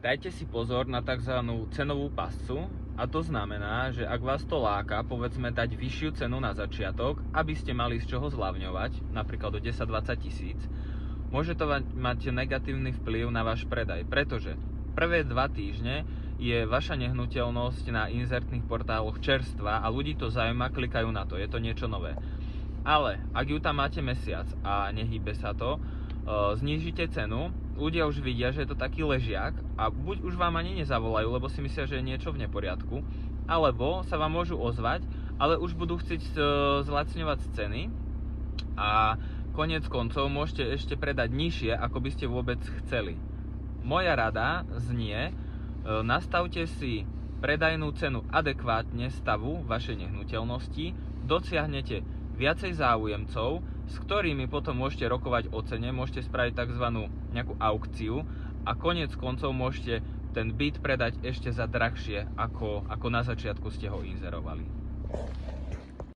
Dajte si pozor na tzv. Cenovú pascu, a to znamená, že ak vás to láka, povedzme dať vyššiu cenu na začiatok, aby ste mali z čoho zľavňovať, napríklad do 10-20 tisíc, môže to mať negatívny vplyv na váš predaj, pretože prvé 2 týždne je vaša nehnuteľnosť na inzertných portáloch čerstvá a ľudí to zaujíma, klikajú na to, je to niečo nové. Ale ak ju tam máte mesiac a nehýbe sa to, znížite cenu, ľudia už vidia, že je to taký ležiak a buď už vám ani nezavolajú, lebo si myslia, že je niečo v neporiadku, alebo sa vám môžu ozvať, ale už budú chcieť zlacňovať ceny a koniec koncov môžete ešte predať nižšie, ako by ste vôbec chceli. Moja rada znie, nastavte si predajnú cenu adekvátne stavu vašej nehnuteľnosti, dosiahnete viacej záujemcov, s ktorými potom môžete rokovať o cene, môžete spraviť tzv. Nejakú aukciu a koniec koncov môžete ten byt predať ešte za drahšie, ako na začiatku ste ho inzerovali.